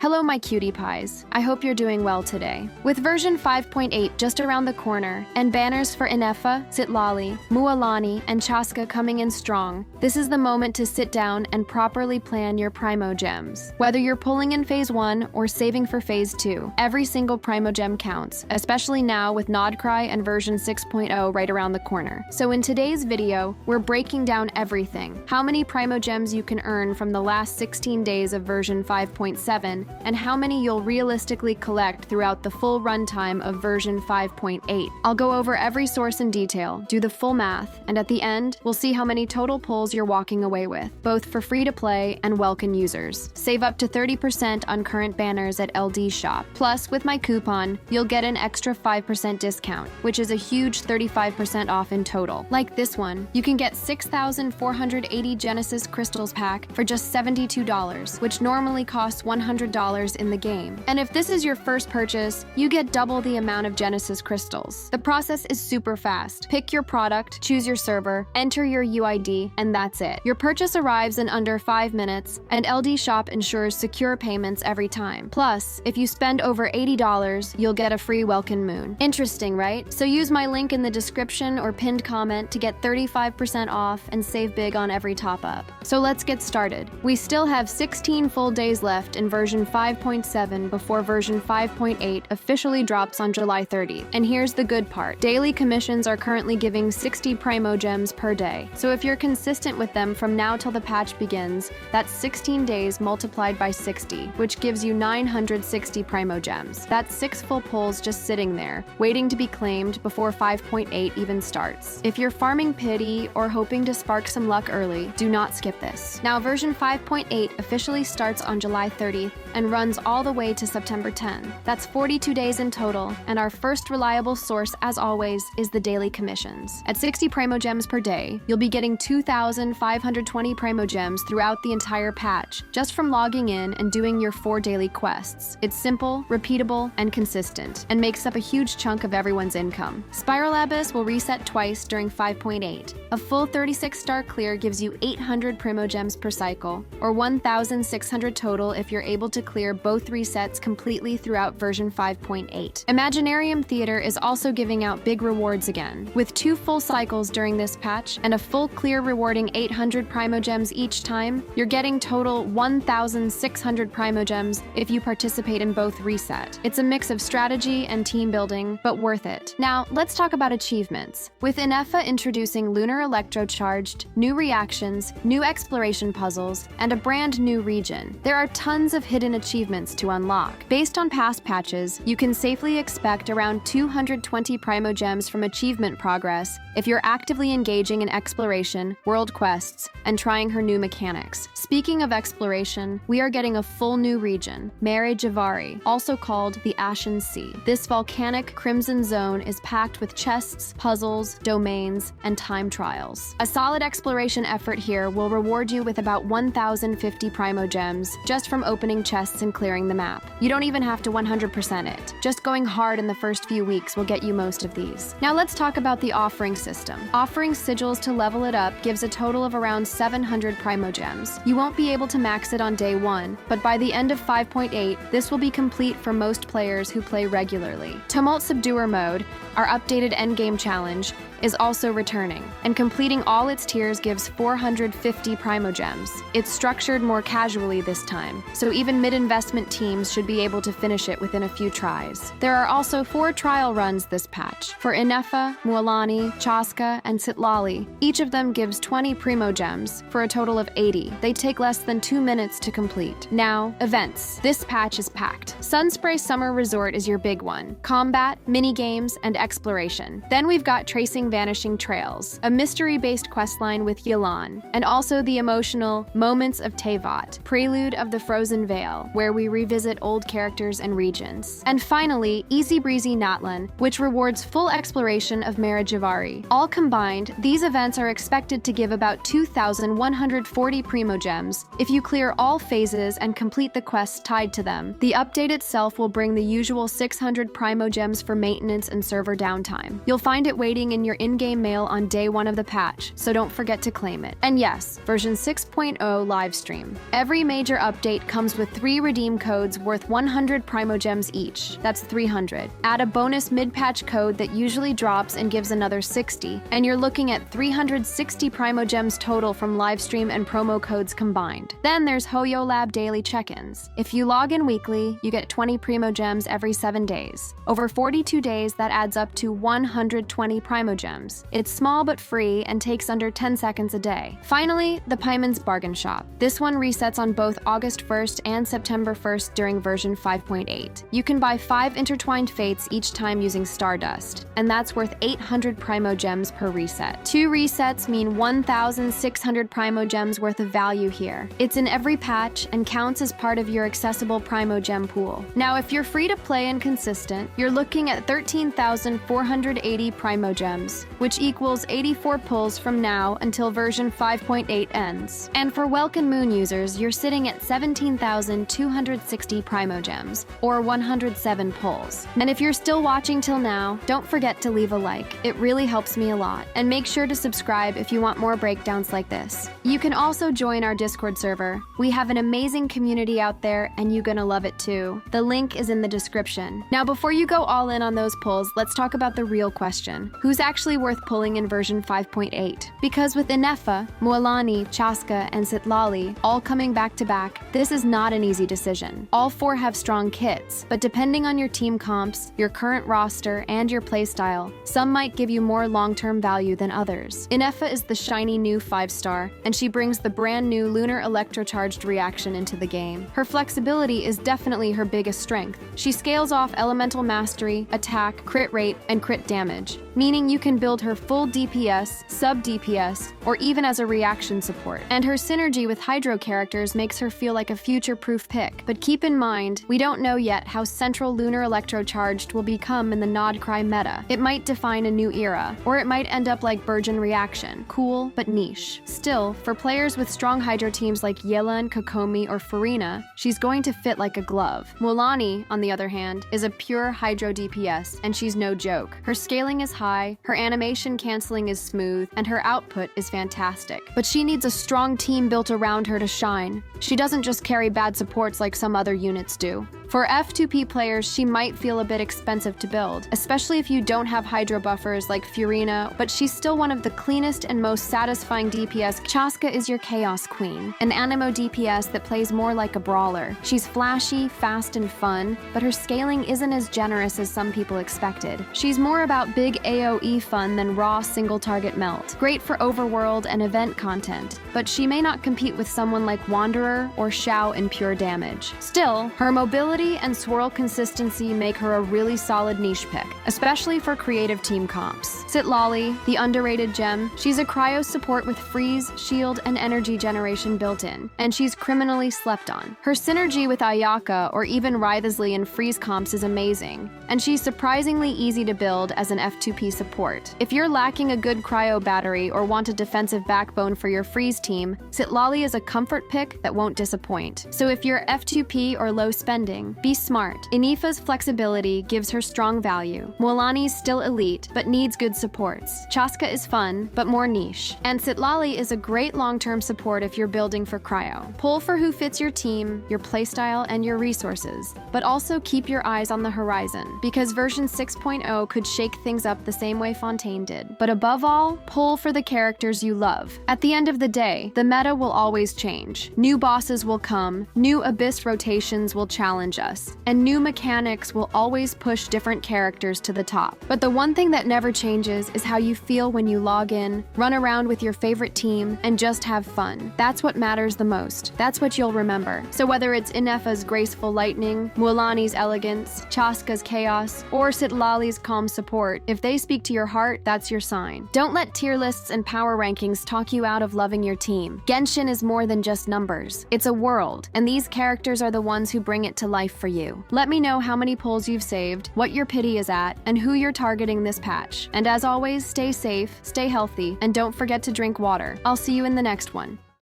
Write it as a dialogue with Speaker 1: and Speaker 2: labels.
Speaker 1: Hello my cutie pies, I hope you're doing well today. With version 5.8 just around the corner, and banners for Ineffa, Citlali, Mualani, and Chasca coming in strong, this is the moment to sit down and properly plan your primogems. Whether you're pulling in Phase 1 or saving for Phase 2, every single primogem counts, especially now with Nodkrai and version 6.0 right around the corner. So in today's video, we're breaking down everything. How many primogems you can earn from the last 16 days of version 5.7, and how many you'll realistically collect throughout the full runtime of version 5.8. I'll go over every source in detail, do the full math, and at the end, we'll see how many total pulls you're walking away with, both for free-to-play and Welkin users. Save up to 30% on current banners at LD Shop. Plus, with my coupon, you'll get an extra 5% discount, which is a huge 35% off in total. Like this one, you can get 6,480 Genesis Crystals pack for just $72, which normally costs $100 in the game. And if this is your first purchase, you get double the amount of Genesis Crystals. The process is super fast. Pick your product, choose your server, enter your UID, and that's it. Your purchase arrives in under 5 minutes, and LD Shop ensures secure payments every time. Plus, if you spend over $80, you'll get a free Welkin Moon. Interesting, right? So use my link in the description or pinned comment to get 35% off and save big on every top-up. So let's get started. We still have 16 full days left in version 5.7 before version 5.8 officially drops on July 30th. And here's the good part. Daily commissions are currently giving 60 primogems per day. So if you're consistent with them from now till the patch begins, that's 16 days multiplied by 60, which gives you 960 primogems. That's 6 full pulls just sitting there, waiting to be claimed before 5.8 even starts. If you're farming pity or hoping to spark some luck early, do not skip this. Now version 5.8 officially starts on July 30th and runs all the way to September 10. That's 42 days in total, and our first reliable source, as always, is the daily commissions. At 60 primogems per day, you'll be getting 2,520 primogems throughout the entire patch, just from logging in and doing your 4 daily quests. It's simple, repeatable, and consistent, and makes up a huge chunk of everyone's income. Spiral Abyss will reset twice during 5.8. A full 36-star clear gives you 800 primogems per cycle, or 1,600 total if you're able to clear both resets completely throughout version 5.8. Imaginarium Theater is also giving out big rewards again. With 2 full cycles during this patch and a full clear rewarding 800 primogems each time, you're getting total 1,600 primogems if you participate in both reset. It's a mix of strategy and team building, but worth it. Now, let's talk about achievements. With Ineffa introducing Lunar Electrocharged, new reactions, new exploration puzzles, and a brand new region, there are tons of hidden achievements to unlock. Based on past patches, you can safely expect around 220 primogems from achievement progress if you're actively engaging in exploration, world quests, and trying her new mechanics. Speaking of exploration, we are getting a full new region, Mare Javari, also called the Ashen Sea. This volcanic crimson zone is packed with chests, puzzles, domains, and time trials. A solid exploration effort here will reward you with about 1,050 primogems just from opening chests and clearing the map. You don't even have to 100% it. Just going hard in the first few weeks will get you most of these. Now let's talk about the offering system. Offering sigils to level it up gives a total of around 700 primogems. You won't be able to max it on day 1, but by the end of 5.8, this will be complete for most players who play regularly. Tumult Subduer mode, our updated endgame challenge, is also returning, and completing all its tiers gives 450 primogems. It's structured more casually this time, so even mid-investment teams should be able to finish it within a few tries. There are also 4 trial runs this patch, for Ineffa, Mualani, Chasca, and Citlali. Each of them gives 20 primogems, for a total of 80. They take less than 2 minutes to complete. Now, events. This patch is packed. Sunspray Summer Resort is your big one. Combat, mini-games, and exploration. Then we've got Tracing Vanishing Trails, a mystery-based questline with Yelan, and also the emotional Moments of Teyvat, Prelude of the Frozen Vale, where we revisit old characters and regions. And finally, Easy Breezy Natlan, which rewards full exploration of Mare Javari. All combined, these events are expected to give about 2,140 primogems if you clear all phases and complete the quests tied to them. The update itself will bring the usual 600 primogems for maintenance and server downtime. You'll find it waiting in your in-game mail on day 1 of the patch, so don't forget to claim it. And yes, version 6.0 livestream. Every major update comes with 3 3 redeem codes worth 100 primogems each. That's 300. Add a bonus mid-patch code that usually drops and gives another 60, and you're looking at 360 primogems total from livestream and promo codes combined. Then there's Hoyolab daily check-ins. If you log in weekly, you get 20 primogems every 7 days. Over 42 days, that adds up to 120 primogems. It's small but free and takes under 10 seconds a day. Finally, the Paimon's Bargain Shop. This one resets on both August 1st and September 1st during version 5.8. You can buy 5 intertwined fates each time using Stardust, and that's worth 800 primogems per reset. 2 resets mean 1,600 primogems worth of value here. It's in every patch and counts as part of your accessible primogem pool. Now, if you're free to play and consistent, you're looking at 13,480 primogems, which equals 84 pulls from now until version 5.8 ends. And for Welkin Moon users, you're sitting at 17,260 primogems, or 107 pulls. And if you're still watching till now, don't forget to leave a like. It really helps me a lot. And make sure to subscribe if you want more breakdowns like this. You can also join our Discord server. We have an amazing community out there, and you're gonna love it too. The link is in the description. Now, before you go all in on those pulls, let's talk about the real question. Who's actually worth pulling in version 5.8? Because with Ineffa, Mualani, Chasca, and Citlali all coming back to back, this is not an easy decision. All 4 have strong kits, but depending on your team comps, your current roster, and your playstyle, some might give you more long-term value than others. Ineffa is the shiny new 5-star, and she brings the brand new lunar electrocharged reaction into the game. Her flexibility is definitely her biggest strength. She scales off elemental mastery, attack, crit rate, and crit damage, meaning you can build her full DPS, sub-DPS, or even as a reaction support. And her synergy with Hydro characters makes her feel like a future-proof pick. But keep in mind, we don't know yet how central lunar electrocharged will become in the Nodkrai meta. It might define a new era, or it might end up like Burgeon Reaction, cool but niche. Still, for players with strong Hydro teams like Yelan, Kokomi, or Farina, she's going to fit like a glove. Mualani, on the other hand, is a pure Hydro DPS, and she's no joke. Her scaling is high, her animation canceling is smooth, and her output is fantastic. But she needs a strong team built around her to shine. She doesn't just carry bad supports like some other units do. For F2P players, she might feel a bit expensive to build, especially if you don't have Hydro buffers like Furina, but she's still one of the cleanest and most satisfying DPS. Chasca is your Chaos Queen, an animo DPS that plays more like a brawler. She's flashy, fast, and fun, but her scaling isn't as generous as some people expected. She's more about big AoE fun than raw single-target melt. Great for overworld and event content, but she may not compete with someone like Wanderer or Xiao in pure damage. Still, her mobility and swirl consistency make her a really solid niche pick, especially for creative team comps. Citlali, the underrated gem, she's a cryo support with freeze, shield, and energy generation built in, and she's criminally slept on. Her synergy with Ayaka or even Wriothesley in freeze comps is amazing, and she's surprisingly easy to build as an F2P support. If you're lacking a good cryo battery or want a defensive backbone for your freeze team, Citlali is a comfort pick that won't disappoint. So if you're F2P or low spending, be smart. Inifa's flexibility gives her strong value. Mualani's still elite, but needs good supports. Chasca is fun, but more niche. And Citlali is a great long-term support if you're building for cryo. Pull for who fits your team, your playstyle, and your resources. But also keep your eyes on the horizon, because version 6.0 could shake things up the same way Fontaine did. But above all, pull for the characters you love. At the end of the day, the meta will always change. New bosses will come, new Abyss rotations will challenge us, and new mechanics will always push different characters to the top. But the one thing that never changes is how you feel when you log in, run around with your favorite team, and just have fun. That's what matters the most. That's what you'll remember. So whether it's Ineffa's graceful lightning, Mualani's elegance, Chasca's chaos, or Citlali's calm support, if they speak to your heart, that's your sign. Don't let tier lists and power rankings talk you out of loving your team. Genshin is more than just numbers. It's a world, and these characters are the ones who bring it to life for you. Let me know how many pulls you've saved, what your pity is at, and who you're targeting this patch. And as always, stay safe, stay healthy, and don't forget to drink water. I'll see you in the next one.